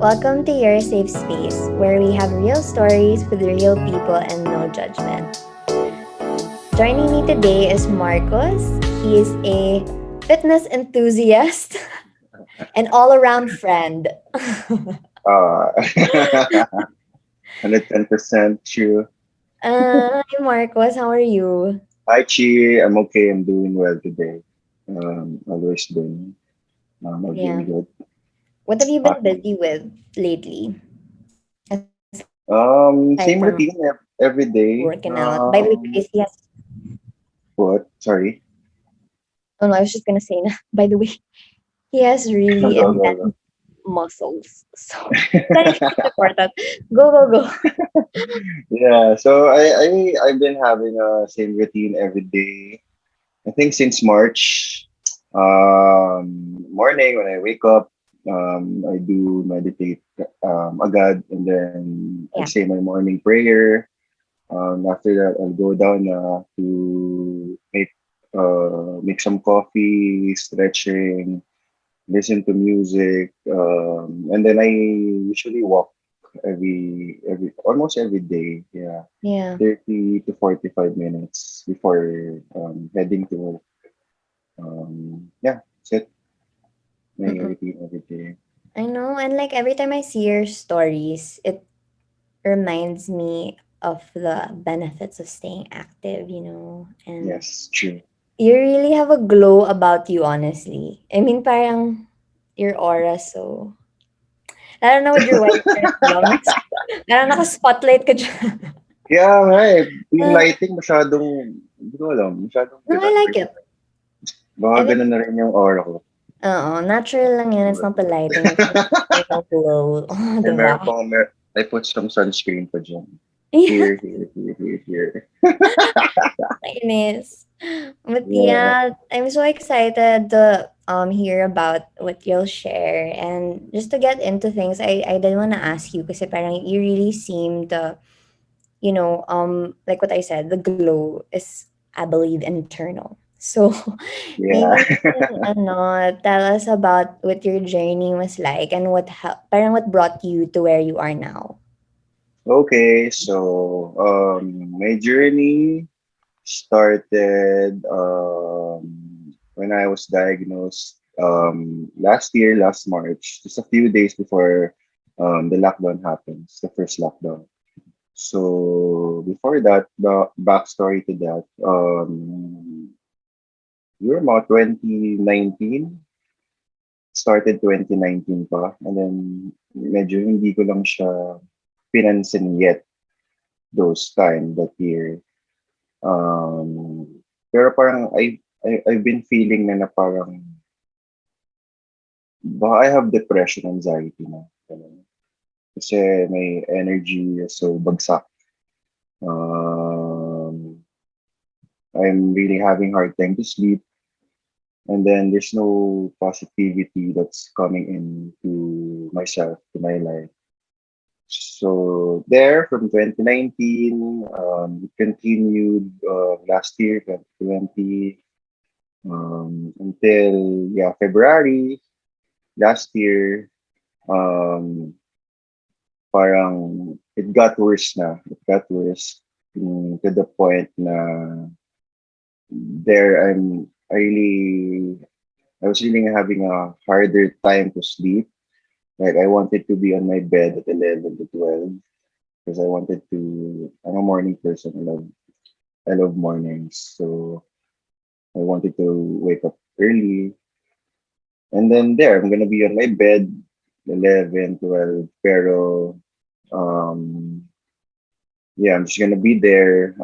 Welcome to your safe space where we have real stories with real people and no judgment. Joining me today is Marcos. He is a fitness enthusiast and all around friend. 110% true. Hi, Marcos. How are you? Hi, Chi. I'm okay. I'm doing well today. Always been. I've been Yeah. good. What have you Uh, been busy with lately? Aside from Same routine working every out. By the way, day. guys, he has. What? Sorry. Oh no, I was just gonna say. By the way, he has really Go, go, immense go. muscles. So it's important. Go, go, go. Yeah. So I've been having a same routine every day. I think since March. Morning when I wake up, I do meditate agad, and then I Yeah. say my morning prayer. After that, I'll go down to make some coffee, stretching, listen to music, and then I usually walk every almost every day. Yeah, Yeah. 30 to 45 minutes before heading to work. Yeah, that's it. My Mm-mm. routine every day. I know. And like every time I see your stories, it reminds me of the benefits of staying active. And Yes, true. you really have a glow about you, honestly. I mean, parang your aura, so. I don't know with your white shirt lang. Parang naka-spotlight ka dyan. Kaya nga eh, yung Uh, lighting masyadong, hindi ko alam, masyadong no, I ganda like yun. it. Baka I think, ganun na rin yung aura ko. natural lang yan. It's not the lighting. It's just internal glow. And Diba? I put some sunscreen pa dyan. Yeah. Here. Kainis. But Yeah. yeah, I'm so excited to hear about what you'll share. And just to get into things, I did want to ask you kasi parang you really seem to, like what I said, the glow is, I believe, internal. So maybe Yeah. you can tell us about what your journey was like and parang what brought you to where you are now. Okay, so my journey started when I was diagnosed last March, just a few days before the lockdown happens, the first lockdown. So before that, the backstory to that, we were about 2019, started 2019 pa, and then medyo hindi ko lang siya pinansin yet those time that year. Pero parang I've been feeling na parang baka I have depression, anxiety na. Ganun. Kasi may energy so bagsak. Um, I'm really having hard time to sleep, and then there's no positivity that's coming into myself, to my life. So there from 2019, it continued last year, 2020, until yeah February last year. Um, Parang it got worse na. It got worse to the point na there I was really having a harder time to sleep. Like I wanted to be on my bed at 11 to 12 because I'm a morning person. I love mornings. So I wanted to wake up early. And then there, I'm gonna be on my bed 11, 12. Pero um, yeah, I'm just gonna be there,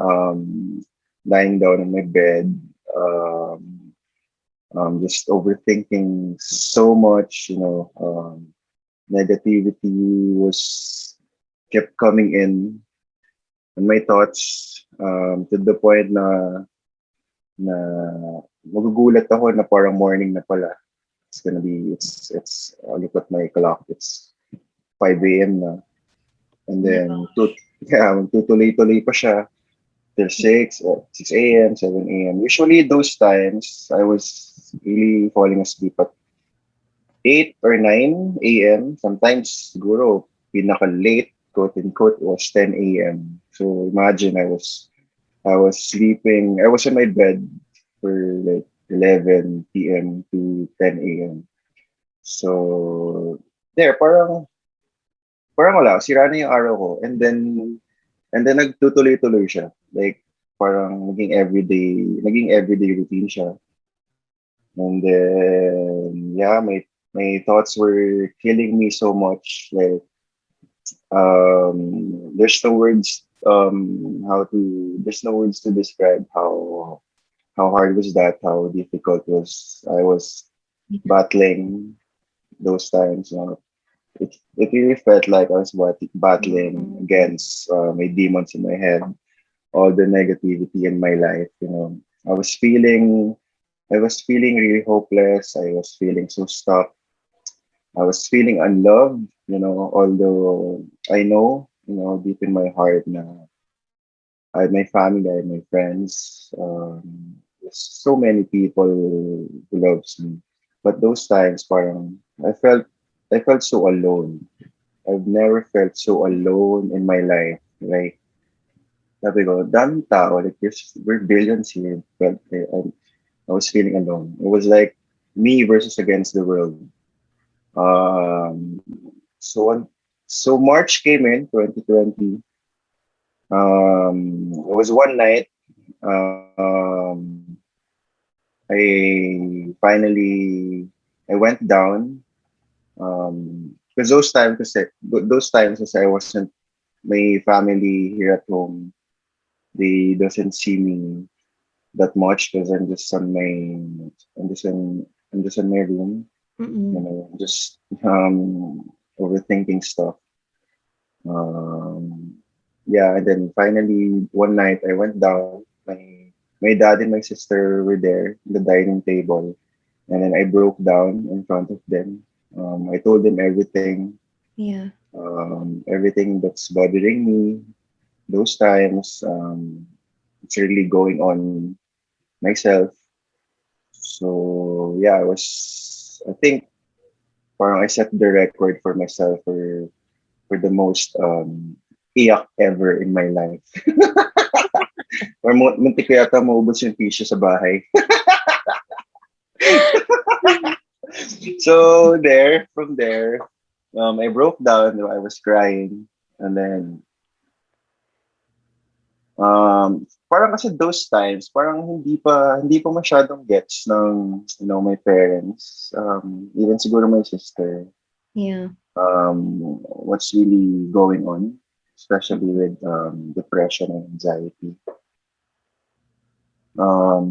lying down in my bed, just overthinking so much. Negativity was kept coming in my thoughts, to the point na magugulat ako na parang morning na pala. It's I look at my clock. It's 5 a.m. na, and Oh my then gosh. yeah, magtutuloy-tuloy pa siya till 6 or 6 a.m., 7 a.m. Usually those times I was really falling asleep at 8 or 9 a.m. Sometimes siguro pinaka-late, quote unquote, was 10 a.m. So imagine I was sleeping, I was in my bed for like 11 p.m. to 10 a.m. So there, parang wala, sira na yung araw ko. And then nagtutuloy-tuloy siya. Like parang naging everyday routine siya. And then yeah, my thoughts were killing me so much. Like there's no words there's no words to describe how hard was that, how difficult was I was battling those times. It really felt like I was battling Mm-mm. against my demons in my head, all the negativity in my life. I was feeling I was feeling really hopeless. I was feeling so stuck. I was feeling unloved, although I know, deep in my heart na I had my family, I had my friends. There's so many people who loves me. But those times, parang I felt so alone. I've never felt so alone in my life. Like, sabi ko, daming tao, like, we're billions here. But I was feeling alone. It was like me versus against the world. Um, so on, so March came in 2020. It was one night. Um, I went down. Because those times, I wasn't my family here at home. They doesn't see me that much because I'm just in my room, Mm-mm. just overthinking stuff. Um, yeah, and then finally one night I went down. My dad and my sister were there in the dining table, and then I broke down in front of them. I told them Yeah. everything that's bothering me. Those times, it's really going on myself. So yeah, I think, parang I set the record for myself for the most iyak ever in my life. Or muntik ko yata maubos yung tissue sa bahay. So from there, I broke down. I was crying, and then parang kasi those times, parang hindi pa masyadong gets ng my parents, even siguro my sister, Yeah. what's really going on, especially with depression and anxiety.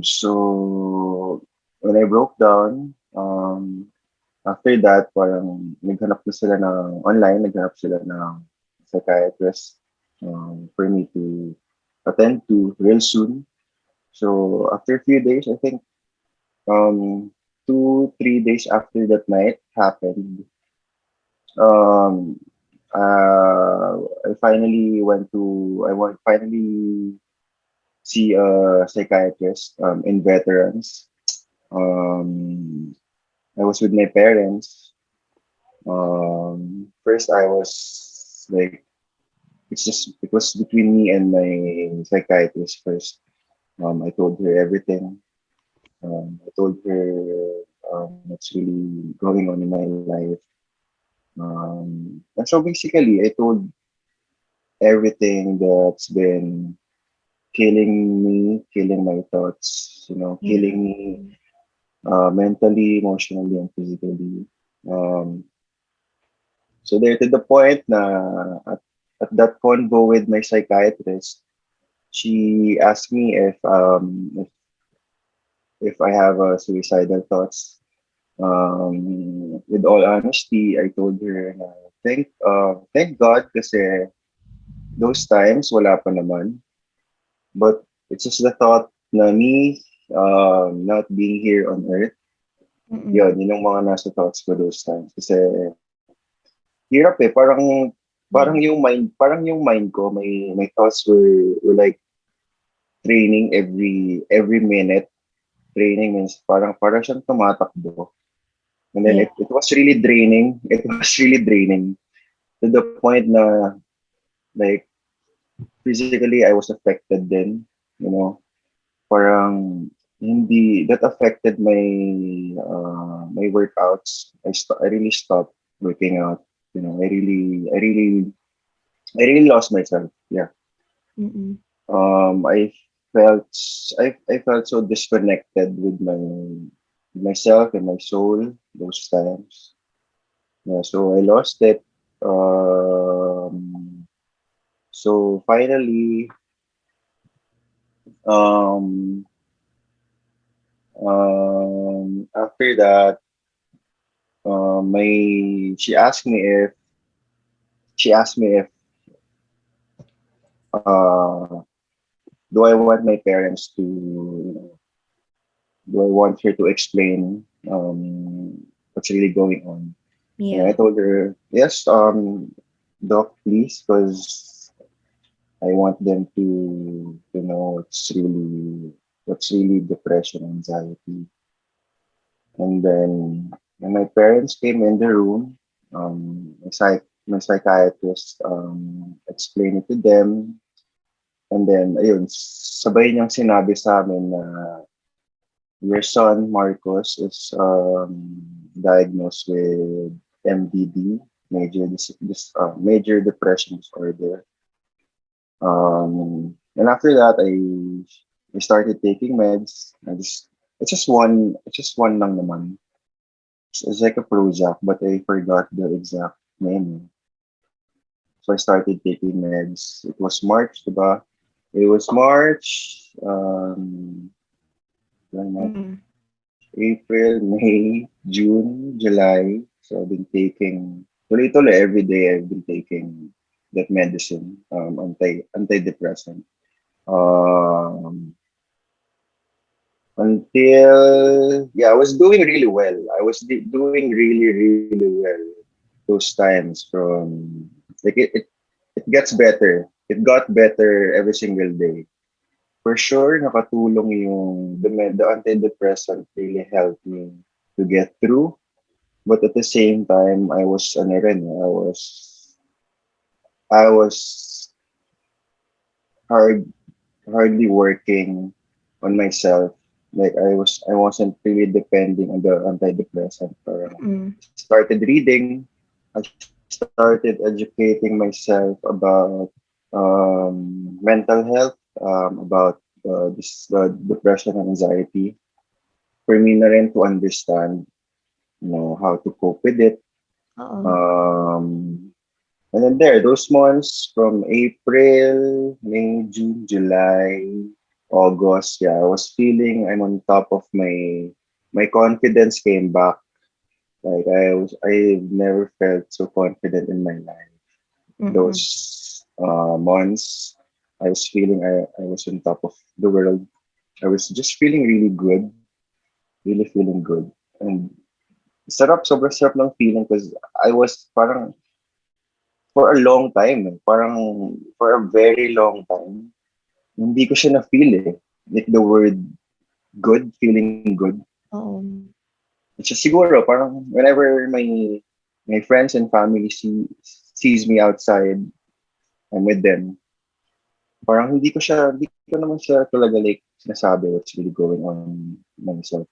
So when I broke down, after that, parang naghanap sila ng psychiatrist for me to attend to real soon. So after a few days, I think, 2, 3 days after that night happened, um, I finally see a psychiatrist in veterans. Um, I was with my parents. First, I was like, it was between me and my psychiatrist first. I told her everything. I told her what's really going on in my life. And so basically, I told everything that's been killing me, killing my thoughts, Yeah. killing me mentally, emotionally, and physically. Um, so there to the point na at that convo with my psychiatrist, she asked me if I have suicidal thoughts. With all honesty, I told her na thank God kasi those times wala pa naman. But it's just the thought na me not being here on earth. Mm-mm. Yun yung mga nasa thoughts ko those times. Kasi hirap eh. Parang Yeah. yung mind ko, my thoughts were like training every minute. Training means parang siyang tumatakbo. And then Yeah. it was really draining. It was really draining to the point na like physically I was affected then, you know. Parang hindi that affected my my workouts. I really stopped working out. You know, I really lost myself. Yeah. Mm-mm. I felt I felt so disconnected with myself and my soul those times. Yeah, so I lost it. So finally, um, after that, my she asked me if uh, do I want my parents to, you know, do I want her to explain what's really going on. And I Yeah. told her, yes, doc, please, because I want them to know what's really depression, anxiety. And then when my parents came in the room, my psychiatrist explained it to them. And then, ayun, sabay niyang sinabi sa amin na your son, Marcos, is diagnosed with MDD, major depression disorder. And after that, I started taking meds. It's just one lang naman. It's like a Prozac, but I forgot the exact name. So I started taking meds. It was March, diba? It was March, March, Mm-mm. April, May, June, July. So I've been taking, tuloy-tuloy every day I've been taking that medicine, antidepressant. Um, until yeah, I was doing really well. Doing really really well those times from like it gets better. It got better every single day. For sure, nakatulong yung the antidepressant really helped me to get through. But at the same time, I was ano rin, I was hard hardly working on myself. Like I wasn't really depending on the antidepressant. Mm-mm. I started reading. I started educating myself about mental health, about depression and anxiety. For me na rin to understand, you know, how to cope with it. Oo. Um, and then there, those months from April, May, June, July, August, yeah, I was feeling I'm on top of my confidence came back. Like I never felt so confident in my life. Mm-mm. Those months, I was feeling I was on top of the world. I was just feeling really good, really feeling good. And sobrang sarap ng feeling because I was parang for a long time, parang for a very long time, hindi ko siya na-feel eh. Like the word good, feeling good. Oo. It's just siguro, parang whenever my friends and family sees me outside, I'm with them, parang hindi ko naman siya talaga like sinasabi what's really going on myself.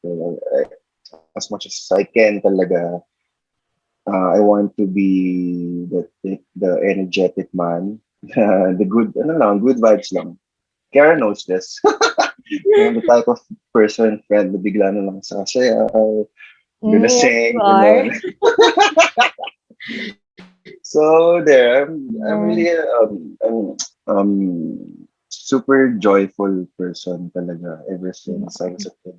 As much as I can talaga, I want to be the energetic man, the good, ano lang, good vibes lang. Kara knows this. I'm the type of person, friend, na bigla na lang sasayaw, gonna Yes, sing, you are. gano'n. So there, I'm Yeah. really super joyful person talaga ever since I was a kid.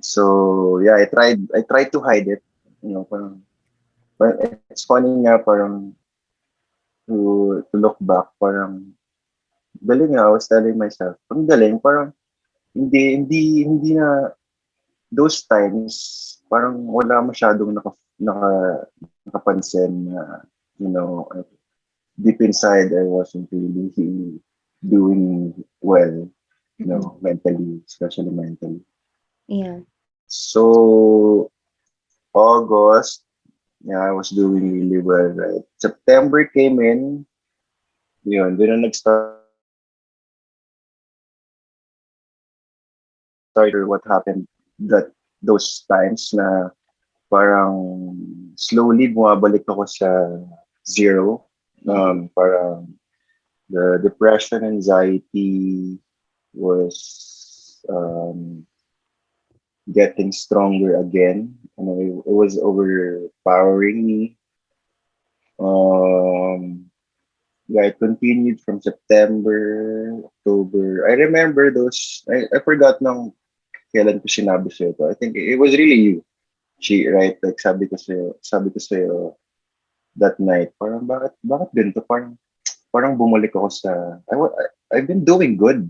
So yeah, I tried to hide it, you know, parang, but it's funny nga parang to look back, parang galing nga, I was telling myself, ang galing, parang hindi na those times, parang wala masyadong nakapansin na, you know, deep inside, I wasn't really doing well, you Mm-mm. know, mentally, especially mentally. Yeah. So, August, yeah, I was doing really well, right? September came in, yun, doon na nag-start what happened that those times na parang slowly bumabalik ako sa zero. Mm-mm. Parang the depression, anxiety was getting stronger again. It was overpowering me. Um, yeah, it continued from September, October. I remember those. I forgot nung kailan ko sinabi sa'yo to. I think it was really you. Right? Like sabi ko sa'yo that night, parang bakit ganito? Parang bumalik ako sa, I've been doing good.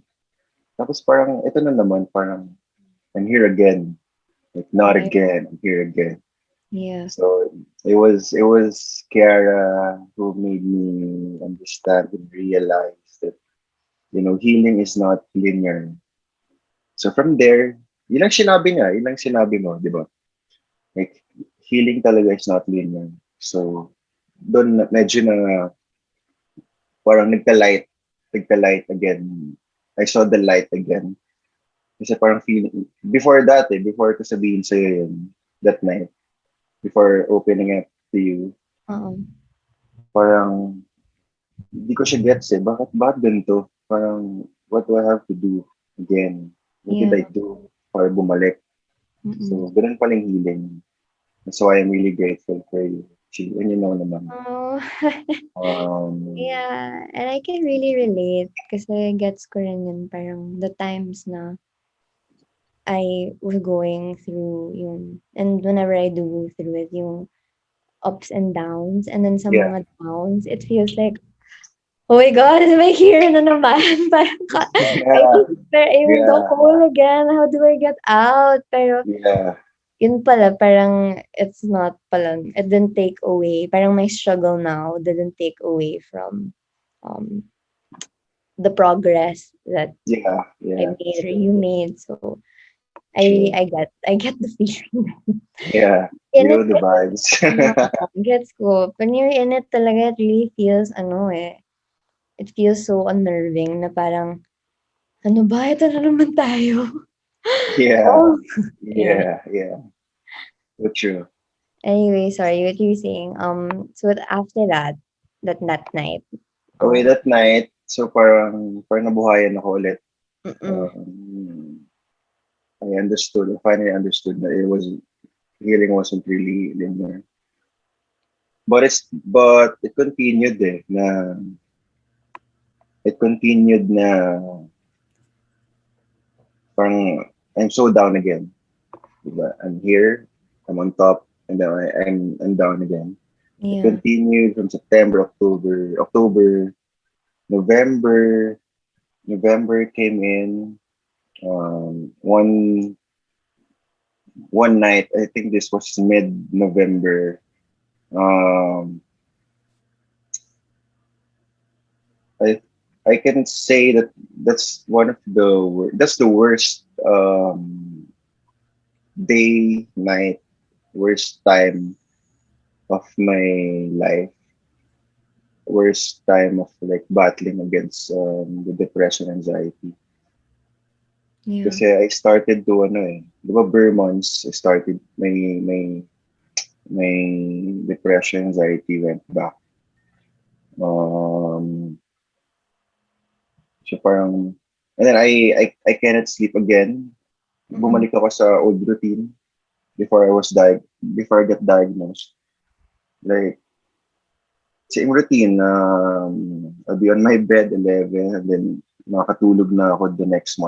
Tapos parang, ito na naman, parang, I'm here again. Like, not Yeah. again, I'm here again. Yeah. So, it was Kiara who made me understand and realize that, healing is not linear. So from there, yun lang sinabi mo, di ba? Like, healing talaga is not linear. So, doon medyo na parang nagka-light again. I saw the light again. Kasi parang feeling, before ko sabihin sa'yo yun, that night, before opening up to you, Uh-uh. parang, hindi ko siya gets eh. Bakit ganito? Parang, what do I have to do again? What did Yeah. I do para bumalik? Mm-mm. So, ganun palang healing. That's why I'm really grateful for you. And you know naman. Oh. Um, Yeah, and I can really relate kasi gets ko rin yun parang the times na I was going through yun. And whenever I do go through it, yung ups and downs, and then sa yeah. mga downs, it feels like, oh my God, may here na naman. Parang I Yeah. just fell in the Yeah. hole again. How do I get out? Pero Yeah. yun pala, parang it's not pala, it didn't take away. Parang my struggle now didn't take away from um the progress that Yeah. I Yeah. made or you True. made. So True. I get the feeling. Yeah. In You it, know the vibes. gets ko. When you're in it talaga, it really feels it feels so unnerving na parang, ano ba? Ito na naman tayo. Yeah. Oh, yeah. Yeah. Yeah. So true. Anyway, sorry, what you were saying. So after that night, Okay, um, that night, so parang nabuhayan ako ulit. mm-mm, Um, I finally understood that healing wasn't really linear. But it continued na parang I'm so down again. Diba? I'm here, I'm on top, and then I'm down again. It yeah, continued from September, October, November. November came in. One night, I think this was mid-November. Um, I I can say that that's the worst day, night, worst time of my life, worst time of like battling against the depression, anxiety. yeah, Kasi I started to di ba bare months, I started my depression, anxiety went back. Um, so parang, and then I cannot sleep again. mm-mm, Bumalik ako sa old routine before I got diagnosed. Like, same routine. I'll be on my bed 11 and then makakatulog na ako the next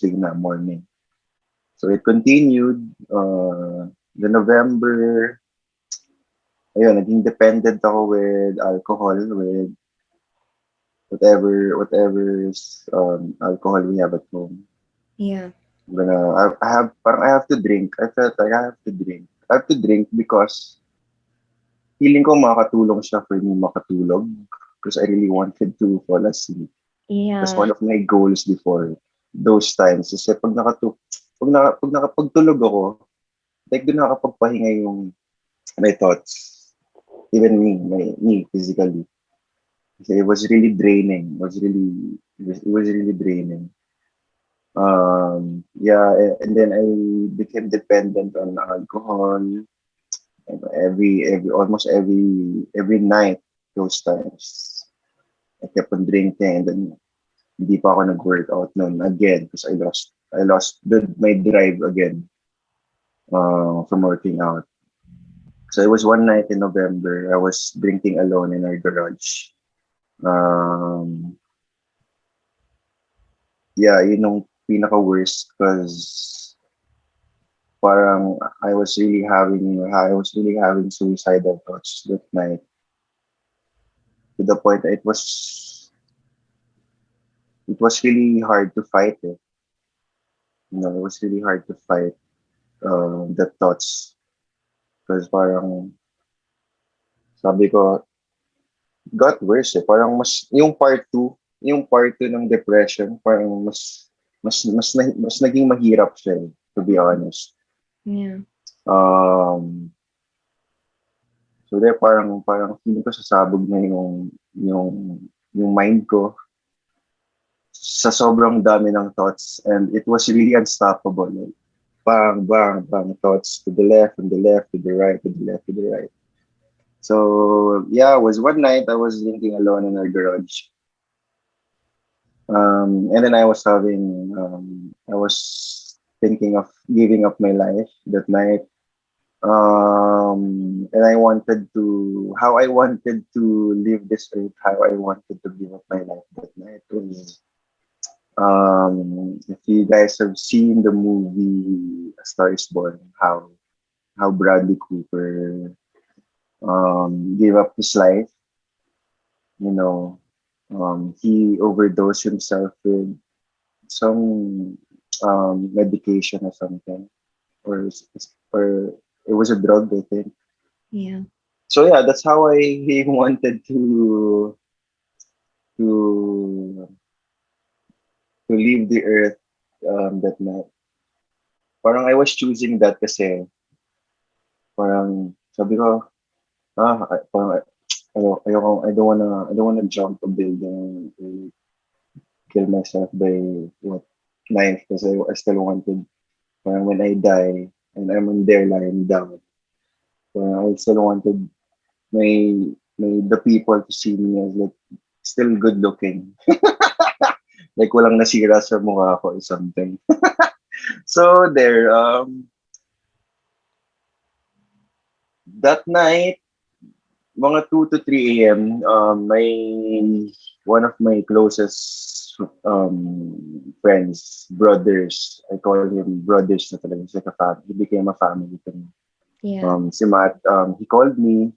day na morning. So it continued. The November, ayun, naging dependent ako with alcohol, with whatever alcohol we have at home. yeah, I have to drink. I felt like I have to drink. I have to drink because feeling ko makakatulong siya for me makatulog because I really wanted to fall asleep. That's yeah, one of my goals before those times. Kasi pag nakapagtulog ako, like doon nakakapagpahinga yung my thoughts. Even me physically. Kasi it was really draining. It was really draining. Yeah, and then I became dependent on alcohol. Almost every night, those times. I kept on drinking, and then hindi pa ako nag-workout noon again because I lost my drive again from working out. So it was one night in November. I was drinking alone in our garage. Um, yeah, yun yung pinaka-worst because parang I was really having suicidal thoughts that night to the point that it was really hard to fight it. It was really hard to fight the thoughts because parang sabi ko got worse eh. Parang mas yung part 2 ng depression, parang mas naging mahirap siya, to be honest. Yeah. Um, so there parang feeling ko sasabog na yung mind ko sa sobrang dami ng thoughts, and it was really unstoppable. Like, bang, bang, bang, thoughts to the left, and the left, to the right, to the left, to the right. So yeah, it was one night I was drinking alone in our garage. And then I was thinking of giving up my life that night. And how I wanted to leave this earth, how I wanted to give up my life that night was, if you guys have seen the movie A Star is Born, how Bradley Cooper, gave up his life, you know, he overdosed himself with some medication or something, or it was a drug, I think. Yeah. So yeah, that's how I wanted to to leave the earth that night. Parang I was choosing that kasi parang sabi ko, parang I don't wanna jump a building or kill myself by what knife because I still wanted, parang when I die and I'm in there lying down, parang I still wanted my the people to see me as like still good looking. Like walang nasira sa mukha ko or something. So there, that night, mga 2 to 3 a.m., one of my closest friends, brothers, I call him brothers na talaga. It's like a family. He became a family to me. Yeah. Si Matt, he called me.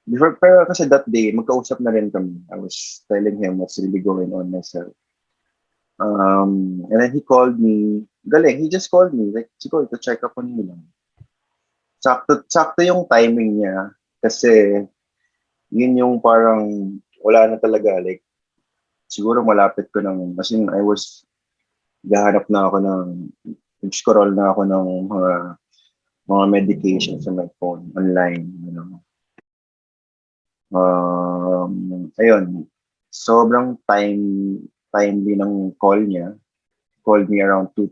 Before, pero kasi that day, magkausap na rin kami. I was telling him what's really going on myself. And then he called me. Galing, he just called me. Like, siguro to check up on me lang. Sakto yung timing niya. Kasi, yun yung parang, wala na talaga. Like, siguro malapit ko ng, as in, gahanap na ako ng, scroll na ako ng mga medication sa my phone, online, Ayun, sobrang timely ng call niya. Called me around 2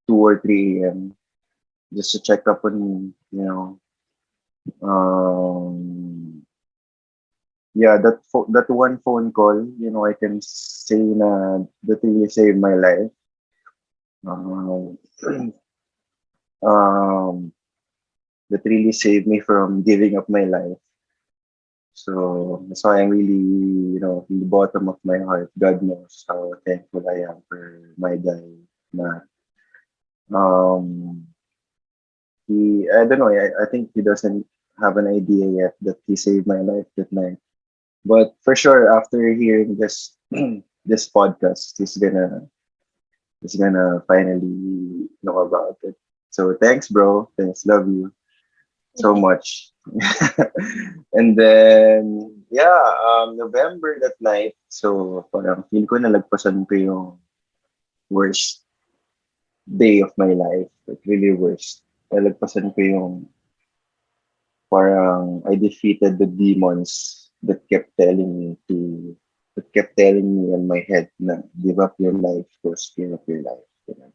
or 3 a.m. just to check up on me, Um, yeah, that one phone call, I can say na that really saved my life. Um, um, that really saved me from giving up my life. So that's why I'm really, from the bottom of my heart, God knows how thankful I am for my guy. Na, um, I don't know, I think he doesn't have an idea yet that he saved my life that night. But for sure, after hearing this this podcast, he's gonna finally know about it. So thanks, bro. Thanks, love you so much. And then yeah, November that night. So parang feel ko nalagpasan ko yung worst day of my life. Like really worst. nalagpasan ko yung parang I defeated the demons that kept telling me in my head na give up your life, first give up your life. Ganun.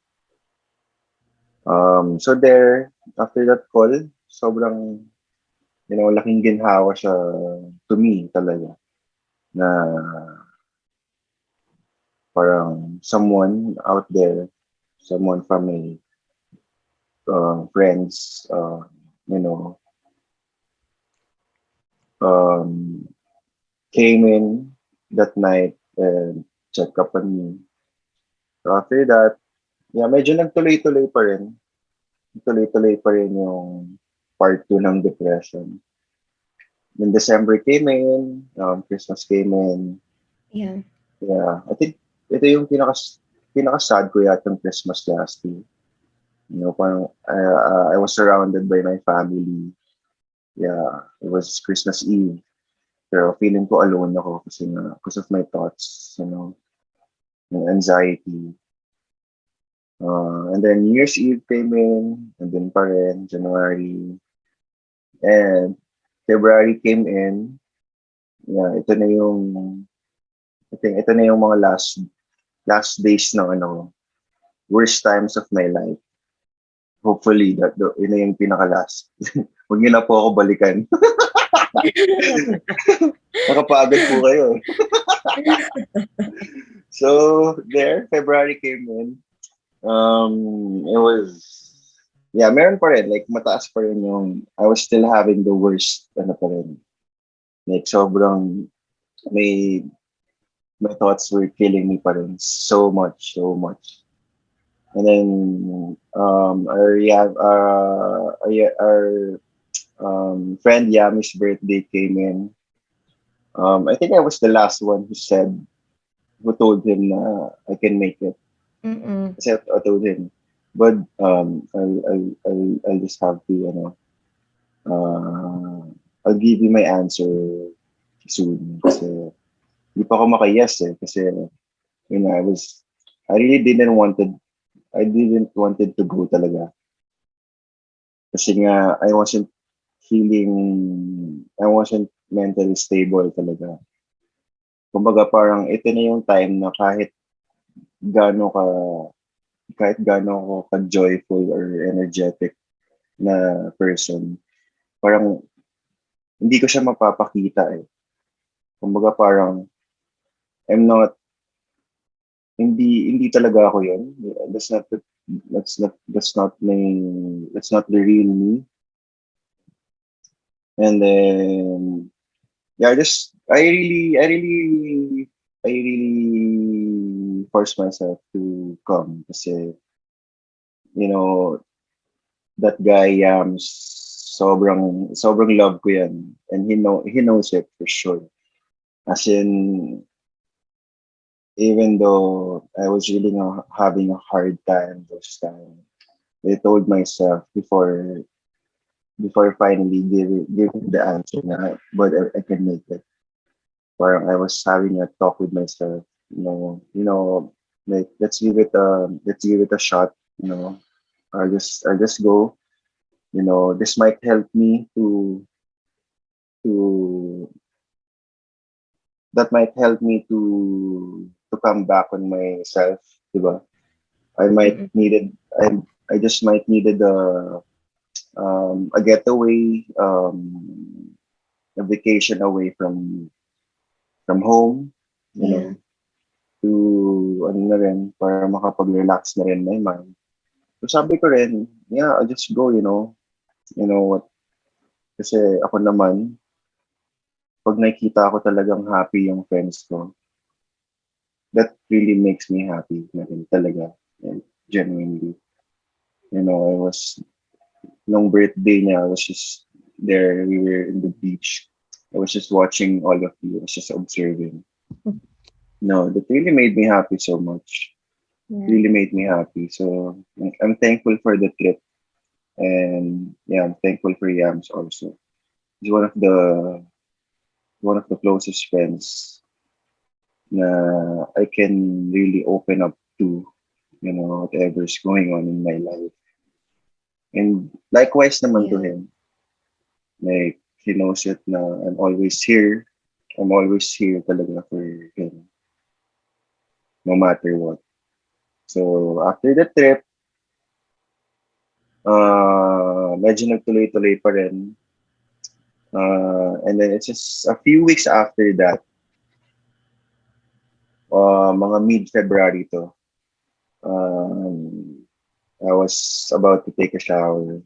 So there, after that call, sobrang, laking ginhawa siya to me talaga na parang someone out there, someone from my friends, you know, um, came in that night and check up on me. So after that, yeah, medyo nagtuloy-tuloy pa rin. Tuloy-tuloy pa rin yung part 2 ng depression. When December came in, Christmas came in. Yeah. Yeah, I think ito yung pinaka-sad ko yata yung Christmas last year. Parang I was surrounded by my family. Yeah, it was Christmas Eve. Pero feeling ko alone ako kasi nga, because of my thoughts, yung anxiety. And then New Year's Eve came in, and then pa rin, January. And February came in. Yeah, I think ito na yung mga last days ng worst times of my life. Hopefully, yun na yung pinaka-last. Huwag niyo na po ako balikan. Nakapagod po kayo. So, there, February came in. It was, yeah, meron pa rin. Like, mataas pa rin yung, I was still having the worst, pa rin. Like, sobrang, may, my thoughts were killing me pa rin. So much, so much. And then, our friend Yami's birthday came in. I think I was the last one who told him I can make it. Mm-mm. Kasi I told him, but I'll just have to, uh, I'll give you my answer soon. Kasi hindi pa ako maka-yes eh. Kasi, I really I didn't wanted to go talaga. Kasi nga, I wasn't mentally stable talaga. Kumbaga parang ito na yung time na gaano ka, kahit gaano ako ka-joyful or energetic na person, parang hindi ko siya mapapakita eh. Kumbaga parang I'm not, hindi talaga ako yun. That's not the real me. And then, yeah, I really force myself to come kasi, you know, that guy, sobrang love ko yan. And he knows it for sure. As in, even though I was really having a hard time those time, I told myself before finally giving the answer na, but I can make it. Parang I was having a talk with myself, like let's give it a shot, I'll just go, this might help me to that might help me to come back on myself, diba? I might Mm-mm. needed I just might needed a getaway, a vacation away from home, you Yeah. know, to ano na rin, para makapag-relax na rin my mind. So sabi ko rin, yeah, I'll just go, what, kasi ako naman, pag nakikita ko talagang happy yung friends ko, that really makes me happy na rin talaga, and genuinely. I was, nung birthday niya, I was just there, we were in the beach. I was just watching all of you, I was just observing. No, that really made me happy so much. Yeah. Really made me happy. So I'm thankful for the trip, and yeah, I'm thankful for Yams also. He's one of the closest friends na I can really open up to, whatever's going on in my life. And likewise naman to Yeah. him, like he knows it na I'm always here. I'm always here talaga for him, no matter what. So after the trip, medyo nagtuloy-tuloy pa rin. And then it's just a few weeks after that, mga mid-February to, um, I was about to take a shower.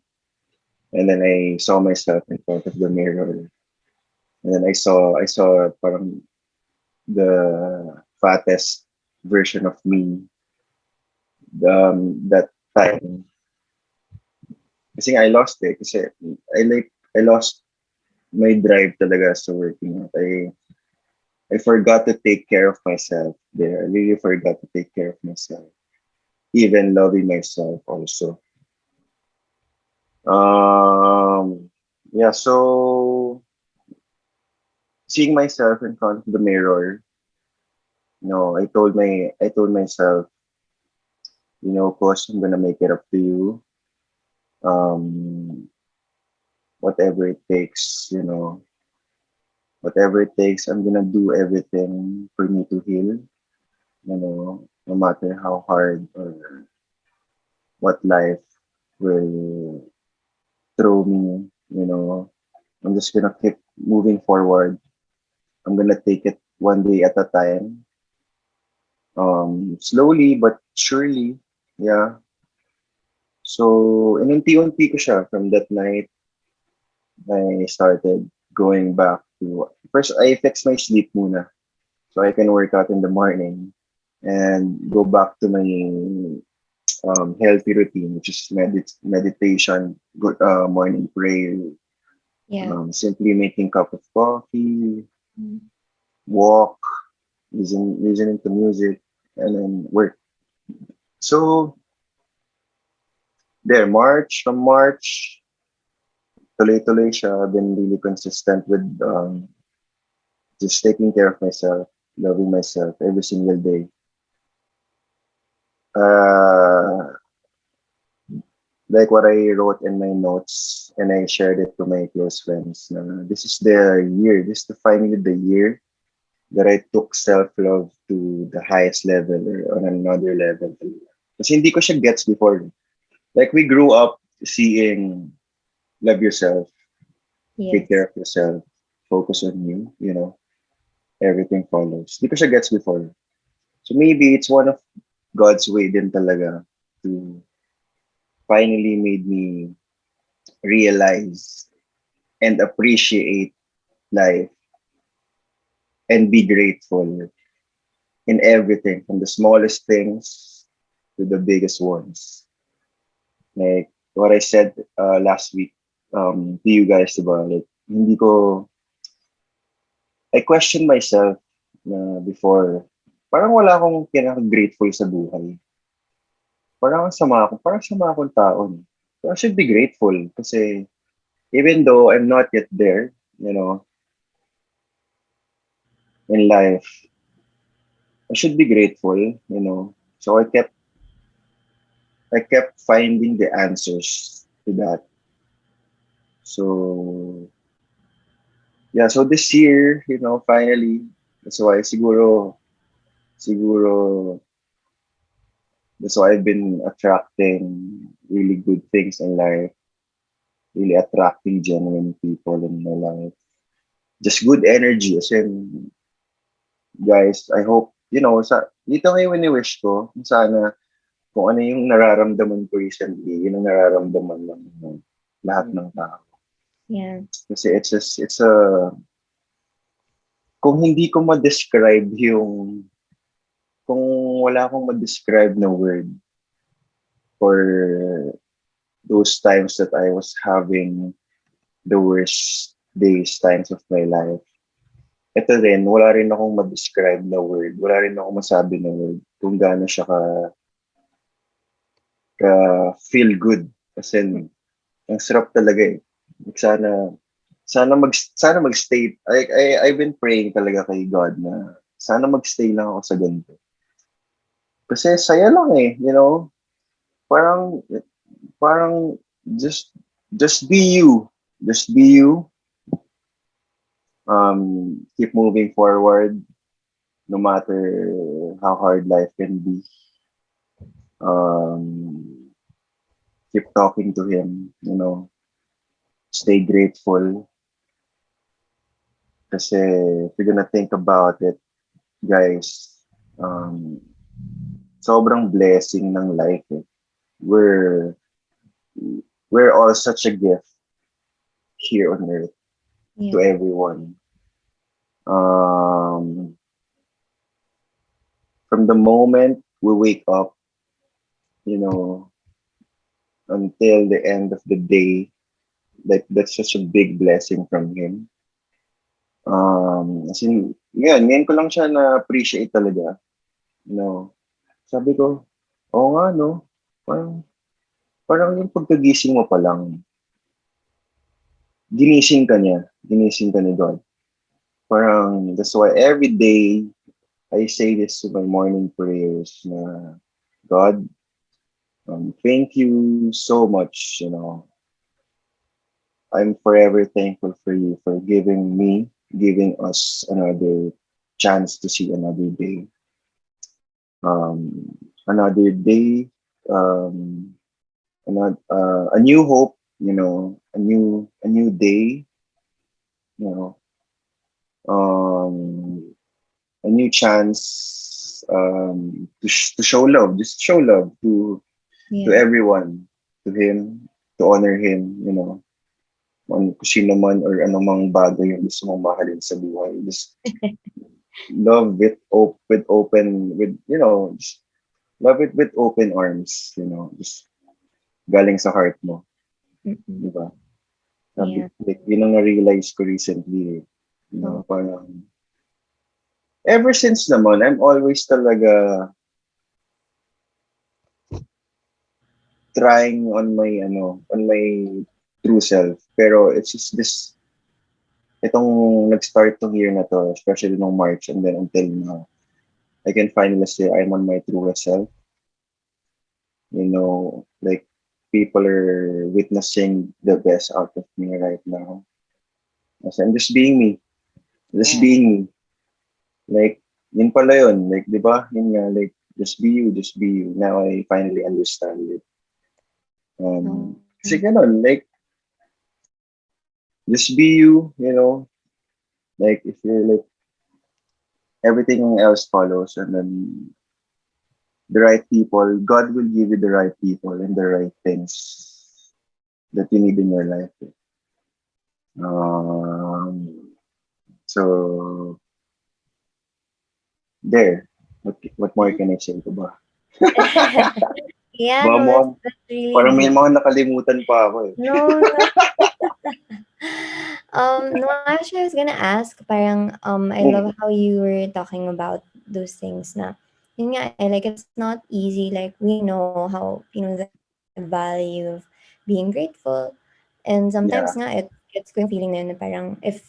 And then I saw myself in front of the mirror. And then I saw parang the fattest version of me that time. Kasi nga I lost it. Kasi I lost my drive talaga sa working out. I forgot to take care of myself there. I really forgot to take care of myself. Even loving myself also. Yeah, so seeing myself in front of the mirror, I told myself, course I'm gonna make it up to you. Um, whatever it takes, whatever it takes, I'm gonna do everything for me to heal, no matter how hard or what life will throw me, I'm just gonna keep moving forward. I'm gonna take it one day at a time. Slowly but surely, yeah. So, inunti-unti ko siya from that night. I started going back to first. I fixed my sleep muna so I can work out in the morning and go back to my healthy routine, which is meditation, good morning prayer, Yeah. simply making cup of coffee, Mm. walk, listening to music, and then work. So there, from March, tuloy-tuloy siya. I've been really consistent with just taking care of myself, loving myself every single day. Uh, like what I wrote in my notes and I shared it to my close friends. This is the year, this is finally the year that I took self-love to the highest level or on another level. Kasi hindi ko siya gets before. Like we grew up seeing love yourself, take care Yes. of yourself, focus on you, everything follows. Hindi ko siya gets before. So maybe it's one of God's way din talaga to finally made me realize and appreciate life and be grateful in everything from the smallest things to the biggest ones. Like what I said last week to you guys about it. Hindi ko, I questioned myself before. Parang wala akong kinaka-grateful sa buhay. Parang sama akong tao. No? So I should be grateful kasi even though I'm not yet there, in life, I should be grateful. So I kept finding the answers to that. So yeah, so this year, finally, that's why siguro that's why I've been attracting really good things in life, really attracting genuine people in my life. Just good energy. As in, guys, I hope, dito ngayon wish ko, sana kung ano yung nararamdaman ko recently, yun ang nararamdaman ng lahat ng Mm. tao. Yeah. Kasi kung hindi ko ma-describe kung wala akong ma-describe na word for those times that I was having the worst times of my life. Ito rin, wala rin akong ma-describe na word. Wala rin akong masabi na word kung gaano siya ka feel good. Kasi ang sarap talaga eh. Sana sana magstay. I've been praying talaga kay God na sana magstay lang ako sa ganito. Kasi saya lang eh. Parang parang just just be you. Just be you. Keep moving forward, no matter how hard life can be. Um, Keep talking to him. Stay grateful. Kasi if you're gonna think about it, guys, um, sobrang blessing ng life. Eh. We're we're all such a gift here on earth to Yeah. everyone. Um, from the moment we wake up, you know, until the end of the day, like that's such a big blessing from him. As in, ngayon ko lang siya na-appreciate talaga. Sabi ko, oo nga, no? Parang, parang yung pagkagising mo pa lang, ginising ka ni God. Parang, that's why every day, I say this to my morning prayers na, God, thank you so much, I'm forever thankful for you for giving us another chance to see another day. Another day, um, a new hope, a new day, you know, um, a new chance to show love, just show love to Yeah. everyone, to him, to honor him, kung sino man or anumang bagay yung gusto mong mahalin sa buhay. Just love it with open, just love it with open arms, just galing sa heart mo, Mm-mm. di ba? Sabi, Yeah. like, yun ang na-realize ko recently, Oh. parang, ever since naman, I'm always talaga trying on my true self. Pero it's just itong nag-start tong year na to, especially nung March and then until now, I can finally say I'm on my truest self. Like people are witnessing the best out of me right now. Kasi I'm just being me. Just Yeah. being me. Like, yun pala yun. Like, di ba? Yun nga, like, just be you, just be you. Now I finally understand it. Oh. Kasi ganun, like, just be you, like, if you're like, everything else follows and then the right people, God will give you the right people and the right things that you need in your life. So, there. What more Yeah. can I say to ba? Yeah, Baka no, mo, that's really parang may deep. mga nakalimutan pa ako eh. No, no. No, actually, I was gonna ask, parang, I Mm, love how you were talking about those things na, yun nga, like, it's not easy. Like, we know how, the value of being grateful. And sometimes nga, it yeah, gets ko yung feeling na yun, na parang, if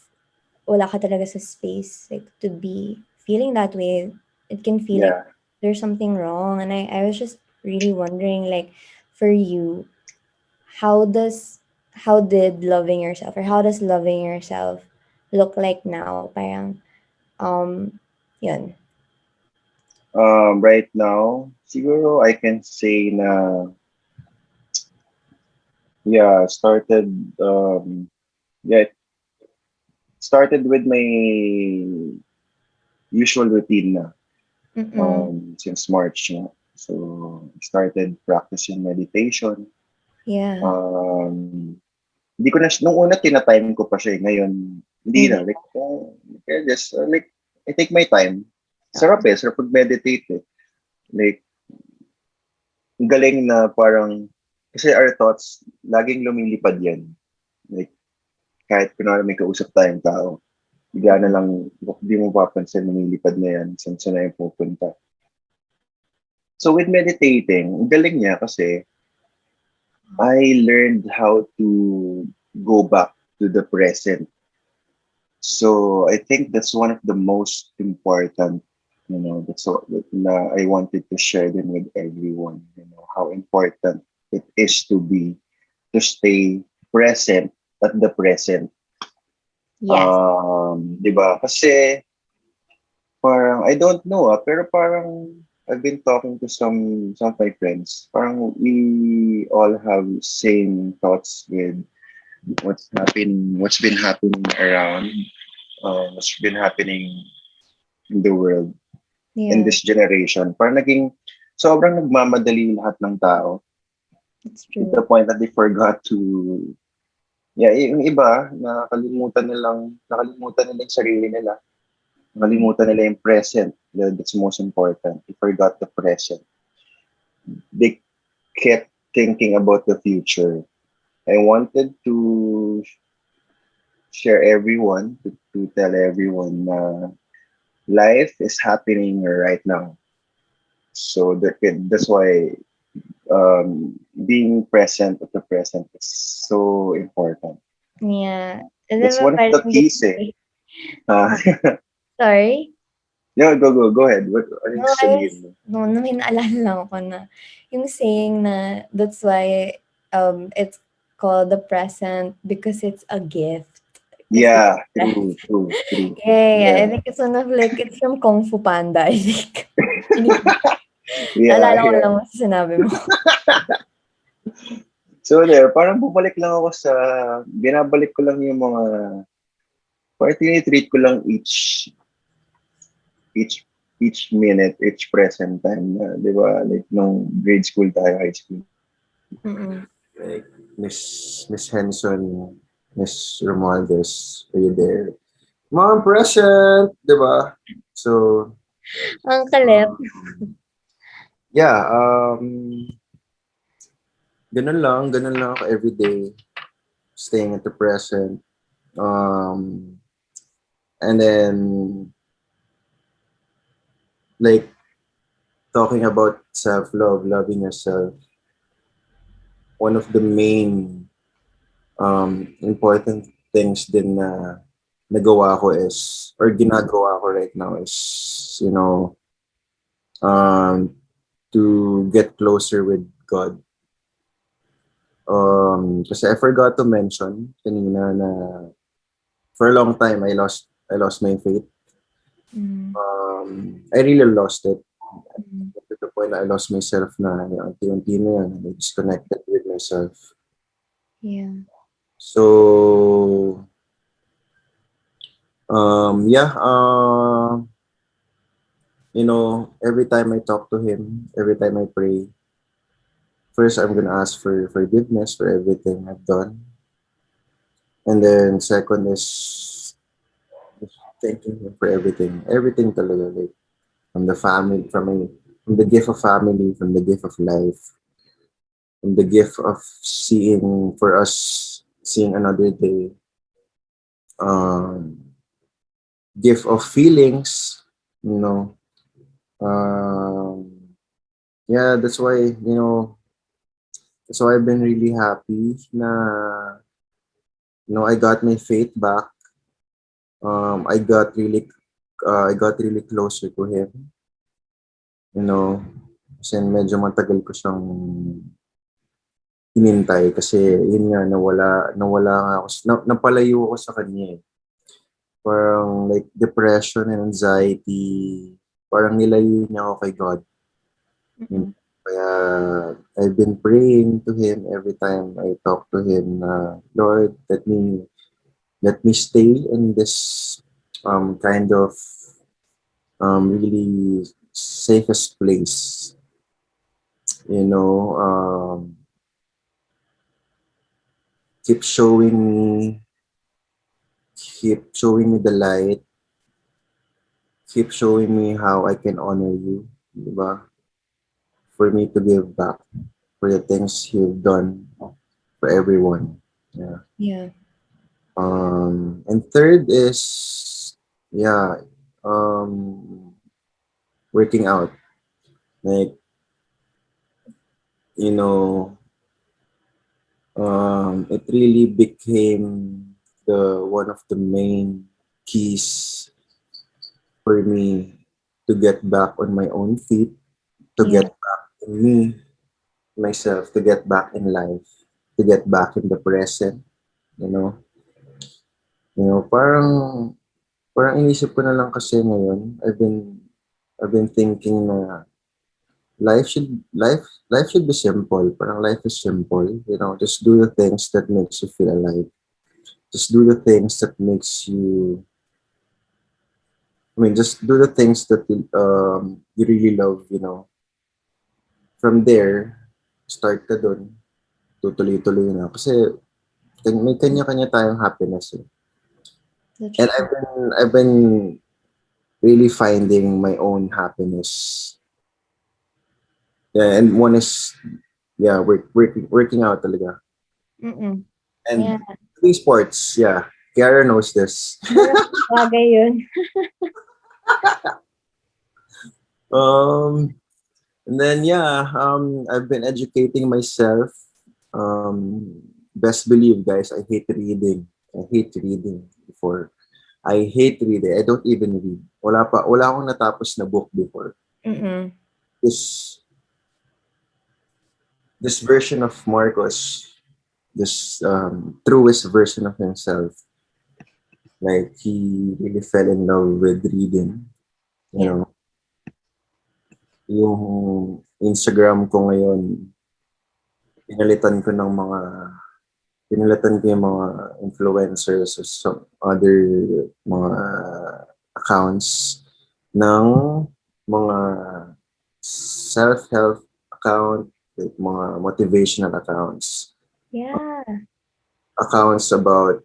wala ka talaga sa space, like, to be feeling that way, it can feel like yeah. there's something wrong. And I was just really wondering, like, for you, how does how did loving yourself, or how does loving yourself look like now? Parang, um, yun. Right now, siguro I can say na, yeah, yeah, it started with my usual routine na, Mm-mm. since March. Na. So, started practicing meditation. Yeah. Um, Hindi ko na, nung una tinatime ko pa siya eh. Ngayon, hindi Hindi. na. Like, I just, like, I take my time. Oo. Sarap pag-meditate eh. Like, ang galing na parang, kasi our thoughts, laging lumilipad yan. Like, kahit kunwari may kausap tayong tao, bigla na Mm-mm. lang, di mo papansin, lumilipad na yan, saan saan na yung pupunta. So with meditating, ang galing niya kasi I learned how to go back to the present. So I think that's one of the most important, that's what na I wanted to share them with everyone, how important it is to be. to stay present at the present. Yes. 'Di ba? Kasi parang I don't know pero parang I've been talking to some of my friends. Parang we all have same thoughts with what's been happening around, what's been happening in the world in Yeah, this generation. Parang sobrang nagmamadali lahat ng tao that's to the true. point that they forgot to, yeah, yung iba, nakalimutan nila yung sarili nila. Nakalimutan nila yung present. That's most important. They forgot the present. They kept thinking about the future. I wanted to share everyone, to tell everyone life is happening right now. So that's why being present at the present is so important. Yeah. Di That's ba one of the parang they keys eh. say, Uh, oh, sorry? yeah, go ahead. Ano No, yung I sabihin was, mo? no, may naalala lang ako na yung saying na that's why it's called the present because it's a gift. Kasi Yeah, true. yeah, I Yeah, think it's one of like it's from Kung Fu Panda, I think. Hindi ko yeah, naalala ko yeah. lang sa sinabi mo. So there, parang bumalik lang ako binabalik ko lang yung parang tinitreat ko lang each each minute, each present time na, di ba? Like, nung grade school tayo, high school. Mm. Like, Miss Henson, Miss Romualdez, are you there? Mom, present! Di ba? So, Ang kalit. yeah, ganun lang ako everyday, staying at the present. Um, and then, like, talking about self-love, loving yourself, one of the main important things din na nagawa ko is, or ginagawa ko right now is, you know, um, to get closer with God. Kasi I forgot to mention kanina na for a long time I lost my faith. Mm. I really lost it Mm. to the point na I lost myself na unti-unti na yan. I disconnected with myself. Yeah. So, yeah, every time I talk to him, every time I pray, first I'm gonna ask for forgiveness for everything I've done. And then second is just thanking him for everything. Everything talaga. Like from the family, from the gift of family, from the gift of life, from the gift of seeing another day, um, gift of feelings, you know. Um, yeah, that's why I've been really happy na, I got my faith back. I got really closer to him, you know, kasi medyo matagal ko siyang hinintay kasi yun nga, nawala nga ako, napalayo ako sa kanya eh. Parang like depression and anxiety, parang nilayo niya ako kay God. Yun. Mm. Kaya I've been praying to him every time I talk to him na, Lord, let me stay in this kind of really safest place. You know, keep showing me, keep showing me the light, keep showing me how I can honor you, di ba? For me to give back for the things you've done for everyone. Yeah. Yeah. And third is, yeah, working out. Like, you know, it really became the one of the main keys for me to get back on my own feet, to Yeah. get back in me, myself, to get back in life. to get back in the present, you know. Parang inisip ko na lang kasi ngayon, I've been thinking na life should be simple. Parang life is simple, just do the things that makes you feel alive. Just do the things that makes you just do the things that you really love. From there, start ka dun, tutuloy-tuloy na. Kasi may kanya-kanya tayong happiness eh. That's And true. I've been really finding my own happiness. Yeah, and one is working out talaga. Mm. Yeah, And doing sports, yeah. Kiara knows this. malaking bagay yun. um, and then yeah, I've been educating myself. Best believe, guys, I hate reading. I hate reading before. I hate reading. I don't even read. Wala akong natapos na book before. Mm. This this version of Marcos, this truest version of himself, like he really fell in love with reading. You Yeah. know, yung Instagram ko ngayon, pinalitan ko ng mga pinalitan ko yung mga influencers or some other mga accounts ng mga self-help account, like mga motivational accounts, Yeah. accounts about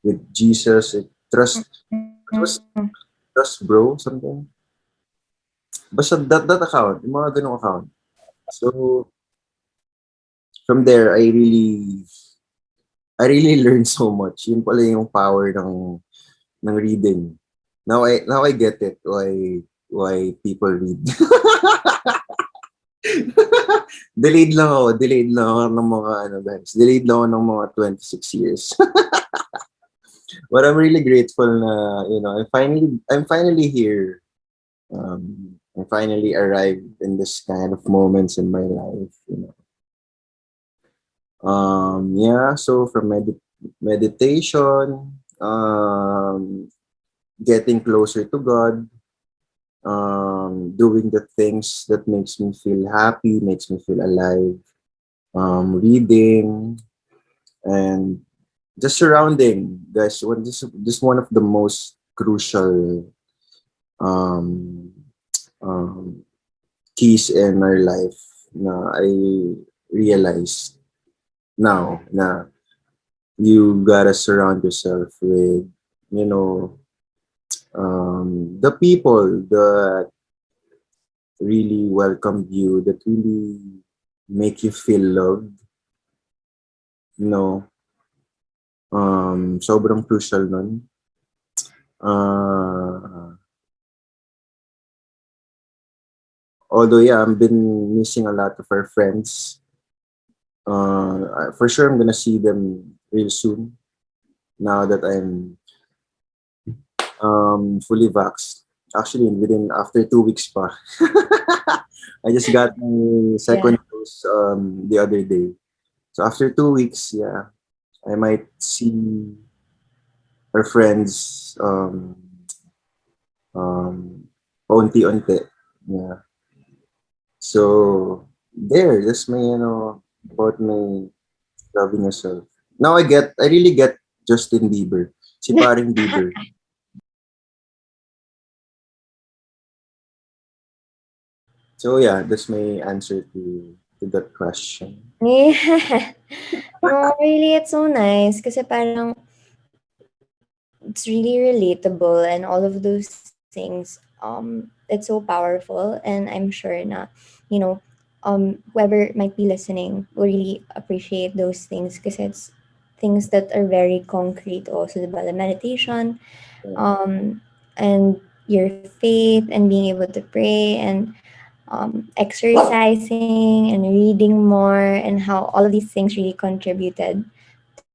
with Jesus, it Mm. was trust bro, something. Basta that account, yung mga ganong account. So, from there, I really learned so much. Yun pala yung power ng reading. Now I get it why people read. Delayed lang ako ng mga ano guys. Delayed lang ako ng mga 26 years. But I'm really grateful na, I'm finally here. I finally arrived in this kind of moments in my life. Yeah, so from meditation, getting closer to God, doing the things that makes me feel happy, makes me feel alive, reading, and just surrounding, guys. This one of the most crucial um, um, keys in our life na I realized now na you gotta surround yourself with, you know, the people that really welcome you, that really make you feel loved, you know, sobrang crucial nun. Although, yeah, I've been missing a lot of our friends. For sure, I'm gonna see them real soon now that I'm fully vaxxed. Actually, within after 2 weeks pa. I just got my Yeah. second dose the other day. So after 2 weeks, yeah, I might see our friends um paunti-unti. Yeah. So there, that's my about my loving yourself. Now I really get Justin Bieber. Si paring Bieber. So yeah, that's my answer to that question. Yeah. No, really, it's so nice kasi parang it's really relatable and all of those things. It's so powerful, and I'm sure na, you know, whoever might be listening will really appreciate those things because it's things that are very concrete. Also, about the meditation, Yeah. and your faith, and being able to pray, and exercising and reading more, and how all of these things really contributed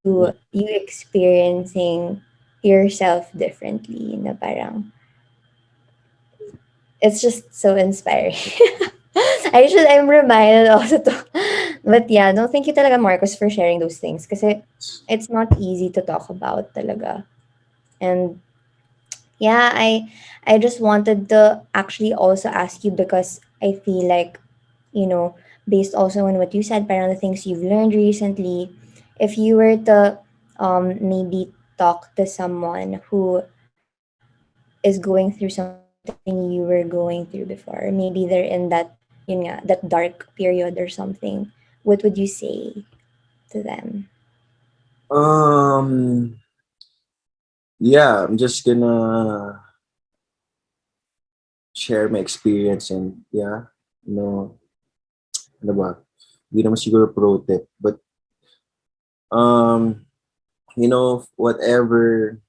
to Mm. you experiencing yourself differently na parang it's just so inspiring. I'm reminded also to But yeah, no, thank you talaga, Marcos, for sharing those things. Kasi it's not easy to talk about talaga. And yeah, I just wanted to actually also ask you because I feel like, you know, based also on what you said, parang the things you've learned recently, if you were to maybe talk to someone who is going through something you were going through before, maybe they're in that, yun nga, that dark period or something, what would you say to them? Um, yeah, I'm just gonna share my experience and yeah, you know, ano ba? Hindi naman siguro pro tip, but um, whatever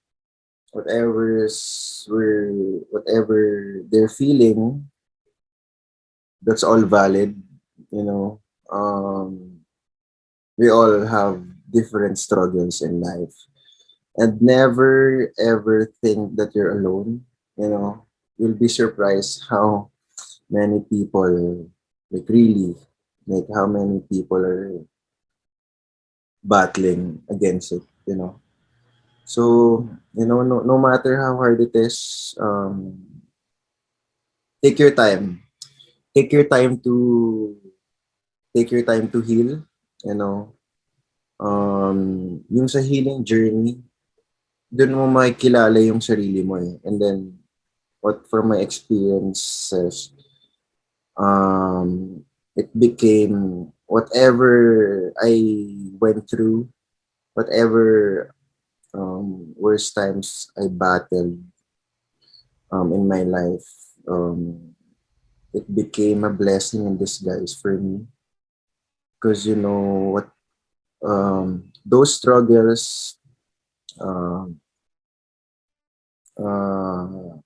they're feeling, that's all valid. You know, um, we all have different struggles in life, and never ever think that you're alone. You know, you'll be surprised how many people, like really, like how many people are battling against it. You know, so no matter how hard it is, take your time. Take your time to take your time to heal. You know, yung sa healing journey, dun mo makikilala yung sarili mo eh. And then, what from my experiences, it became whatever I went through, whatever worst times I battled in my life, it became a blessing in disguise for me. Because you know what, those struggles, um, uh,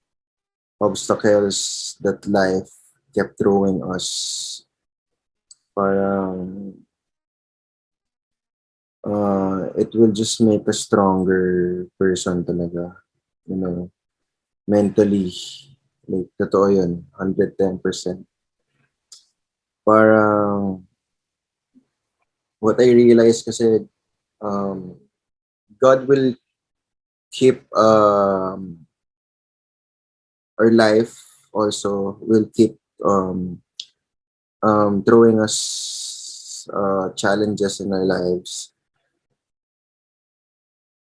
obstacles that life kept throwing us, parang it will just make a stronger person talaga. You know, mentally, like, totoo yun, 110%. Parang, what I realized kasi, um, God will keep, our life also will keep, throwing us challenges in our lives.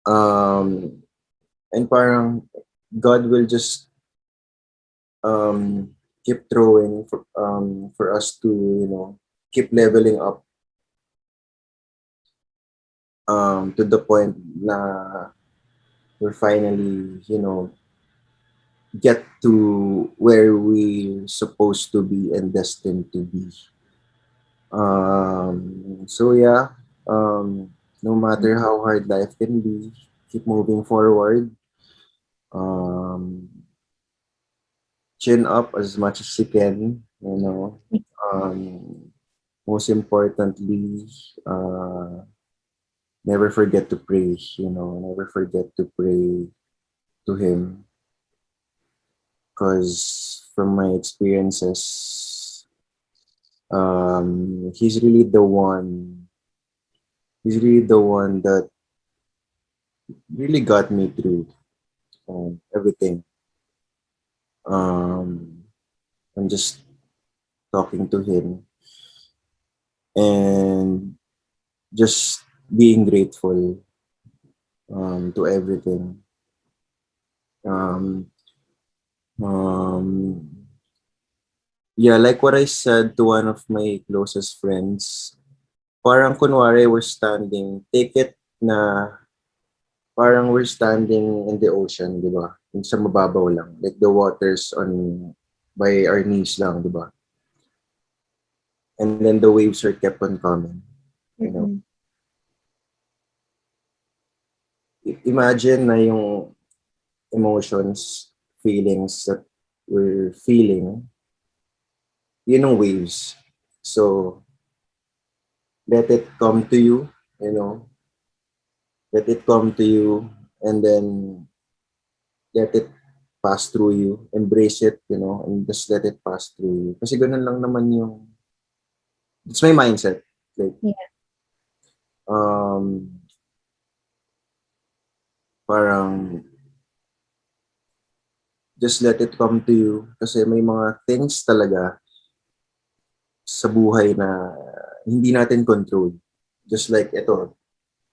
Um, and parang, God will just keep throwing for us to, keep leveling up, to the point na we're finally, get to where we're supposed to be and destined to be. So yeah, no matter how hard life can be, keep moving forward. Um, chin up as much as you can, Um, most importantly, never forget to pray, never forget to pray to Him, because from my experiences, He's really the one, that really got me through everything. Um, I'm just talking to Him and just being grateful to everything. Um, um, yeah, like what I said to one of my closest friends, parang kunwari we're standing, take it na parang we're standing in the ocean, di ba? Yung sa mababaw lang. Like the waters by our knees lang, di ba? And then the waves are kept on coming. You know, Mm-mm. imagine na yung emotions, feelings that we're feeling, yun yung waves. So, let it come to you, you know, let it come to you, and then let it pass through you, embrace it, and just let it pass through you. Kasi ganun lang naman it's my mindset. Like, Yeah. um, parang just let it come to you. Kasi may mga things talaga sa buhay na hindi natin control. Just like ito,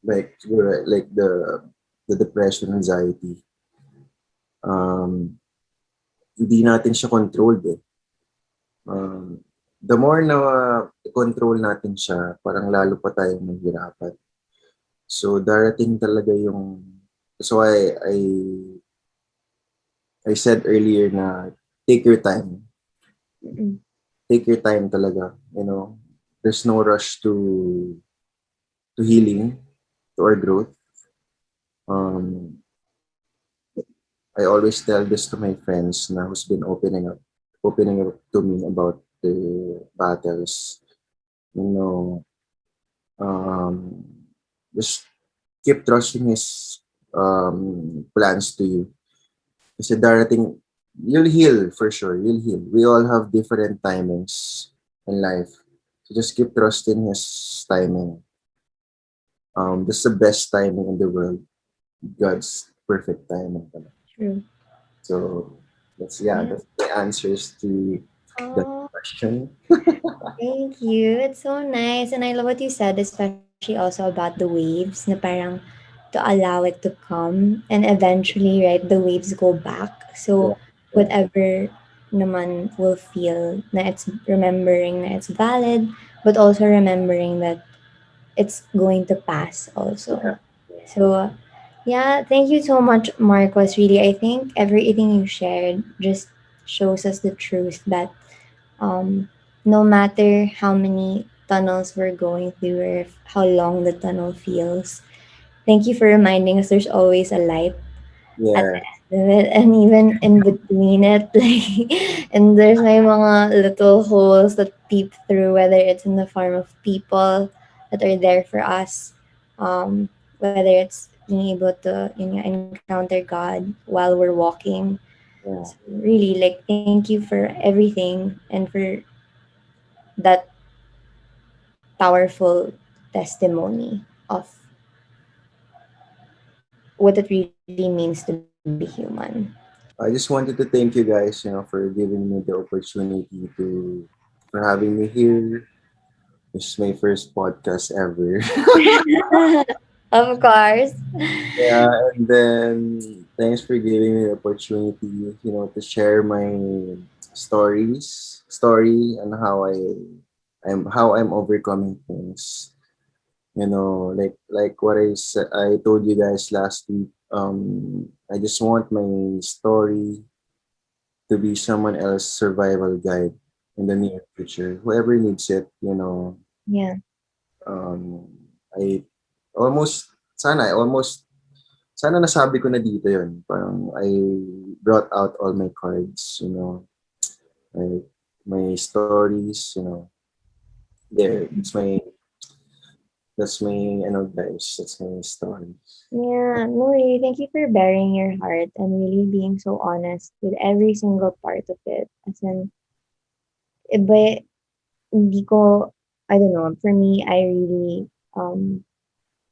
like siguro like the depression, anxiety. Um, hindi natin siya controlled eh. Um, the more na control natin siya, parang lalo pa tayong mahirapan. So darating talaga yung so I said earlier na take your time. Mm-mm. Take your time talaga, you know. There's no rush to healing, to our growth. Um, I always tell this to my friends na who's been opening up to me about the battles. You know, um, just keep trusting his plans to you. Kasi darating, you'll heal for sure. You'll heal. We all have different timings in life. So just keep trusting his timing. This is the best timing in the world. God's perfect timing. True. So Yeah. that's the answers to that Oh, question. thank you. It's so nice. And I love what you said, especially also about the waves, na parang to allow it to come and eventually, right, the waves go back. Yeah, So yeah, whatever naman will feel na it's remembering na it's valid, but also remembering that it's going to pass yeah, also. So yeah, thank you so much, Marcos. Really, I think everything you shared just shows us the truth that um, no matter how many tunnels we're going through or how long the tunnel feels, thank you for reminding us there's always a light at yeah, the end of it, and even in between it, like, and there's my mga little holes that peep through, whether it's in the form of people that are there for us, whether it's being able to encounter God while we're walking. So yeah. really, like, thank you for everything and for that powerful testimony of what it really means to be human. I just wanted to thank you guys, for giving me the opportunity for having me here. This is my first podcast ever. Of course. Yeah, and then thanks for giving me the opportunity, to share my story and how I'm overcoming things. Like what I told you guys last week. I just want my story to be someone else's survival guide in the near future. Whoever needs it, Yeah. um, I almost sana I almost sana nasabi ko na dito yon. Parang I brought out all my cards, like my stories, there. That's my guys, that's my story. Yeah. No, really, thank you for bearing your heart and really being so honest with every single part of it. As in, but hindi ko, I don't know, for me, um,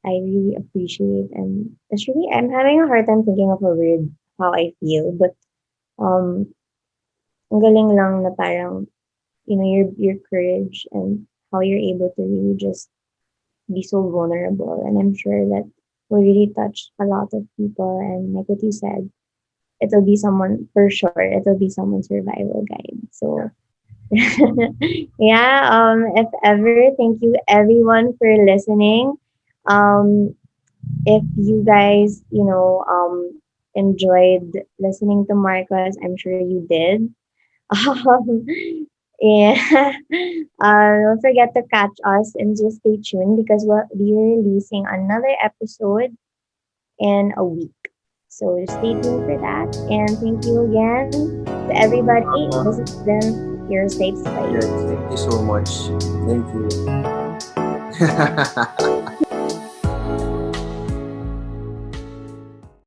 I really appreciate and it's really, I'm having a hard time thinking of a word how I feel, but um, ang galing lang na parang, your courage and how you're able to really just be so vulnerable. And I'm sure that will really touch a lot of people. And like what you said, it'll be someone for sure. It'll be someone's survival guide. So yeah, if ever, thank you everyone for listening. Um, if you guys, enjoyed listening to Marcos, I'm sure you did. Um, yeah. Don't forget to catch us and just stay tuned because we'll be releasing another episode in a week. So stay tuned for that. And thank you again to everybody. This has been your safe space. Yes, thank you so much. Thank you.